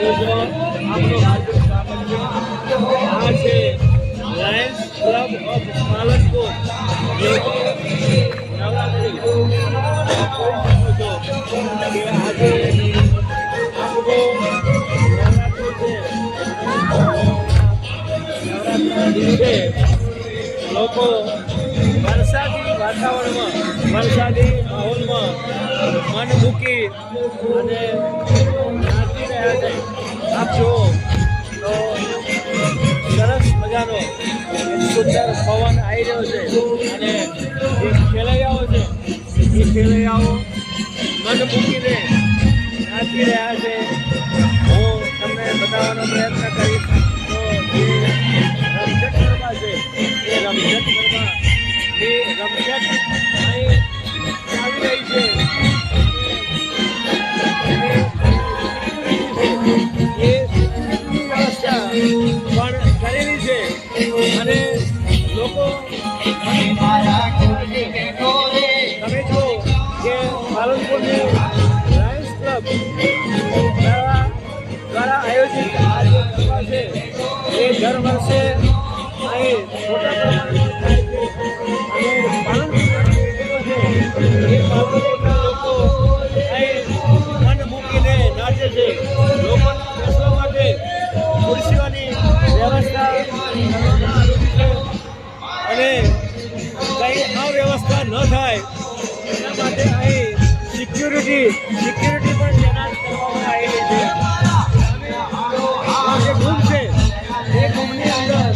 મિત્રો આપણો હાર્દિક સ્વાગત છે. આ છે Lions club of Palanpur. Navratri જોઈ શકો છો કે આજે આખો નવરાત્રી છે. નવરાત્રિના દિવસે લોકો વરસાદી વાતાવરણમાં, વરસાદી માહોલમાં મન મૂકી અને નાચી રહ્યા છે. આપ જુઓ તો સરસ મજાનો સુંદર પવન આવી રહ્યો છે અને જે ખેલૈયાઓ છે એ ખેલૈયાઓ મન મૂકીને નાચી રહ્યા છે. હું તમને બતાવવાનો પ્રયત્ન કરીશ તો જે રમઝટ ગરબા છે એ રમઝટ ગરબા એ રમઝટ અહીં આવી રહી છે. એ વ્યવસ્થા પણ કરેલી છે અને લોકો તમે જુઓ કે પાલનપુરની લાયન્સ ક્લબ દ્વારા આયોજિત આ જે ગરબા છે એ દર વર્ષે અહીં મોટા પ્રમાણમાં થાય છે અને પાલનપુરના લોકો અહીં મન મૂકીને નાચે છે. લોકોને બેસવા માટે ખુરશીઓની વ્યવસ્થા કરવામાં આવી છે અને કંઈ અવ્યવસ્થા ન થાય એના માટે અહીં સિક્યુરિટી પણ તૈનાત કરવામાં આવેલી છે. જે રૂમ છે એ રૂમની અંદર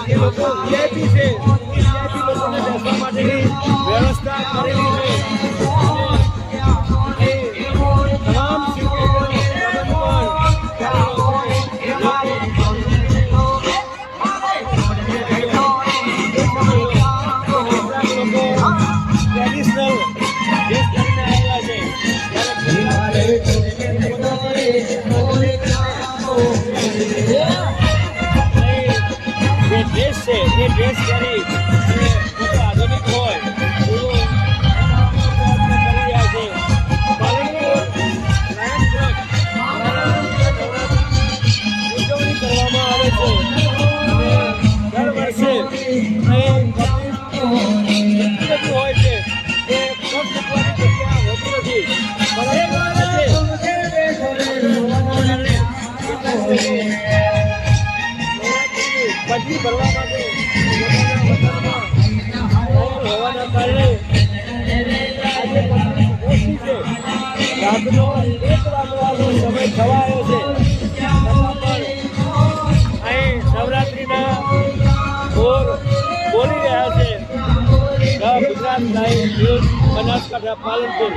એ લોકો વીઆઈપી છે, વીઆઈપી લોકોને બેસવા માટેની વ્યવસ્થા કરેલી છે. તમામ ટ્રેડિશનલ ડ્રેસ કરીને આવેલા છે. જે ડ્રેસ છે એ ડ્રેસ પહેરી અને ખૂબ આધુનિક હોય એવું કરી રહ્યા છે. પાલનપુર લાયન્સ ક્લબ ઉજવણી કરવામાં આવે છે અને દર વર્ષે અહીં બધું હોય છે એ પગ મૂકવાની જગ્યા હોતી નથી. પગી ભરવા માટે હોવાના કારણે આજે ઓછી છે. રાતનો 1 વાગવાનો સમય થવાયો છે છતાં પણ અહીં નવરાત્રિના બોર બોલી રહ્યા છે. Gujarat live news Banaskantha Palanpur.